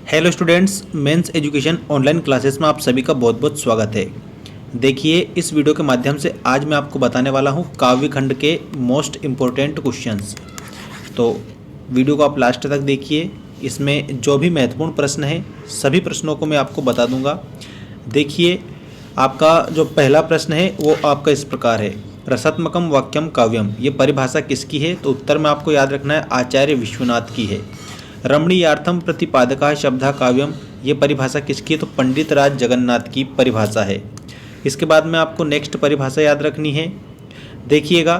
Hello students, mens education online classes में आप सभी का बहुत बहुत स्वागत है। देखिए, इस वीडियो के माध्यम से आज मैं आपको बताने वाला हूं काव्य खंड के मोस्ट इम्पोर्टेंट क्वेश्चंस। तो वीडियो को आप लास्ट तक देखिए। इसमें जो भी महत्वपूर्ण प्रश्न है सभी प्रश्नों को मैं आपको बता दूंगा। देखिए, आपका जो पहला प्रश्न है वो आपका इस प्रकार है, रसात्मकम वाक्यम काव्यम। ये परिभाषा किसकी है? तो उत्तर में आपको याद रखना है आचार्य विश्वनाथ की है। रमणीयार्थम प्रतिपादका शब्दा काव्यम, ये परिभाषा किसकी है? तो पंडित राज जगन्नाथ की परिभाषा है। इसके बाद में आपको नेक्स्ट परिभाषा याद रखनी है। देखिएगा,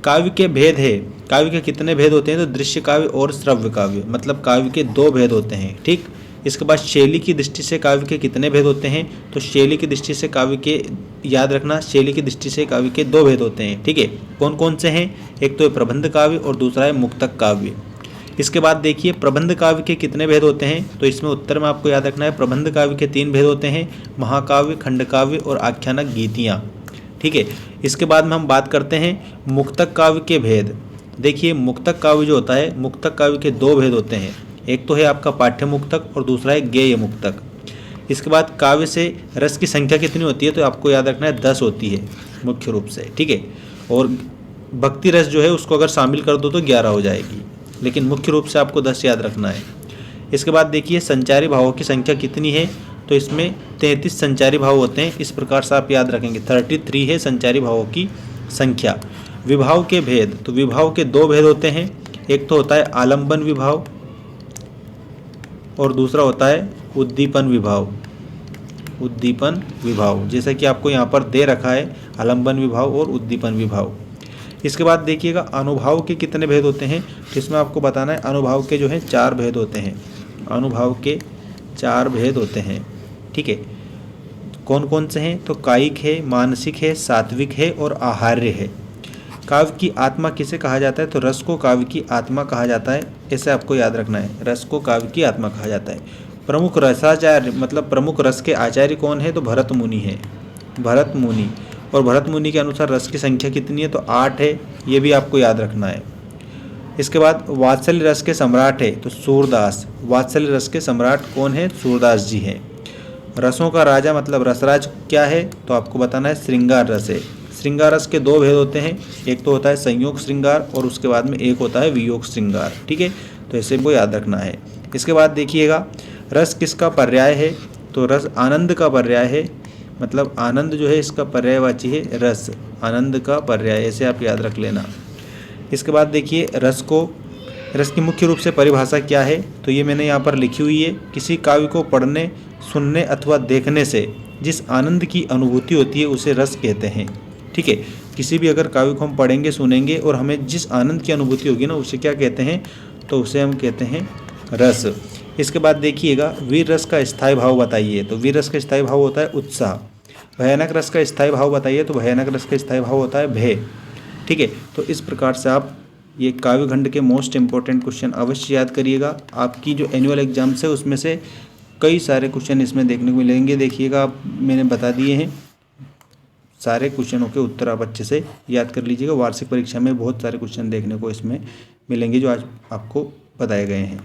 काव्य के भेद है। काव्य के कितने भेद होते हैं? तो दृश्य काव्य और श्रव्य काव्य, मतलब काव्य के दो भेद होते हैं। ठीक। इसके बाद शैली की दृष्टि से काव्य के कितने भेद होते हैं? तो शैली की दृष्टि से काव्य के, याद रखना, शैली की दृष्टि से काव्य के दो भेद होते हैं। ठीक है, कौन कौन से हैं? एक तो है प्रबंध काव्य और दूसरा है मुक्तक काव्य। इसके बाद देखिए, प्रबंध काव्य के कितने भेद होते हैं? तो इसमें उत्तर में आपको याद रखना है प्रबंध काव्य के 3 भेद होते हैं, महाकाव्य, खंडकाव्य और आख्यानक गीतियाँ। ठीक है। इसके बाद में हम बात करते हैं मुक्तक काव्य के भेद। देखिए, मुक्तक काव्य जो होता है, मुक्तक काव्य के 2 भेद होते हैं। एक तो है आपका पाठ्य मुक्तक और दूसरा है गेय मुक्तक। इसके बाद काव्य से रस की संख्या कितनी होती है? तो आपको याद रखना है 10 होती है मुख्य रूप से। ठीक है। और भक्ति रस जो है उसको अगर शामिल कर दो तो 11 हो जाएगी, लेकिन मुख्य रूप से आपको 10 याद रखना है। इसके बाद देखिए, संचारी भावों की संख्या कितनी है? तो इसमें 33 संचारी भाव होते हैं। इस प्रकार से आप याद रखेंगे, 33 है संचारी भावों की संख्या। विभाव के भेद, तो विभाव के 2 भेद होते हैं। एक तो होता है आलंबन विभाव और दूसरा होता है उद्दीपन विभाव। उद्दीपन विभाव जैसा कि आपको यहाँ पर दे रखा है, आलंबन विभाव और उद्दीपन विभाव। इसके बाद देखिएगा, अनुभाव के कितने भेद होते हैं? तो इसमें आपको बताना है अनुभाव के जो है 4 भेद होते हैं। अनुभाव के 4 भेद होते हैं। ठीक है, कौन कौन से हैं? तो कायिक है, मानसिक है, सात्विक है और आहार्य है। काव्य की आत्मा किसे कहा जाता है? तो रस को काव्य की आत्मा कहा जाता है। ऐसे आपको याद रखना है, रस को काव्य की आत्मा कहा जाता है। प्रमुख रसाचार्य, मतलब प्रमुख रस के आचार्य कौन है? तो भरत मुनि है। भरत मुनि। और भरत मुनि के अनुसार रस की संख्या कितनी है? तो 8 है। ये भी आपको याद रखना है। इसके बाद वात्सल्य रस के सम्राट है तो सूरदास। वात्सल्य रस के सम्राट कौन है? सूरदास जी हैं। रसों का राजा, मतलब रसराज क्या है? तो आपको बताना है श्रृंगार रस है। श्रृंगार रस के 2 भेद होते हैं। एक तो होता है संयोग श्रृंगार और उसके बाद में एक होता है वियोग श्रृंगार। ठीक है, तो इसे को याद रखना है। इसके बाद देखिएगा, रस किसका पर्याय है? तो रस आनंद का पर्याय है, मतलब आनंद जो है इसका पर्यायवाची है रस। आनंद का पर्याय, ऐसे आप याद रख लेना। इसके बाद देखिए, रस की मुख्य रूप से परिभाषा क्या है? तो ये मैंने यहाँ पर लिखी हुई है। किसी काव्य को पढ़ने, सुनने अथवा देखने से जिस आनंद की अनुभूति होती है उसे रस कहते हैं। ठीक है, किसी भी अगर काव्य को हम पढ़ेंगे, सुनेंगे और हमें जिस आनंद की अनुभूति होगी ना, उसे क्या कहते हैं? तो उसे हम कहते हैं रस। इसके बाद देखिएगा, वीर रस का स्थायी भाव बताइए। तो वीर रस का स्थायी भाव होता है उत्साह। भयानक रस का स्थायी भाव बताइए। तो भयानक रस का स्थायी भाव होता है भय। ठीक है, तो इस प्रकार से आप ये काव्य खंड के मोस्ट इंपॉर्टेंट क्वेश्चन अवश्य याद करिएगा। आपकी जो एनुअल एग्जाम्स है उसमें से कई सारे क्वेश्चन इसमें देखने को मिलेंगे। देखिएगा, आप मैंने बता दिए हैं, सारे क्वेश्चनों के उत्तर आप अच्छे से याद कर लीजिएगा। वार्षिक परीक्षा में बहुत सारे क्वेश्चन देखने को इसमें मिलेंगे जो आज आपको बताए गए हैं।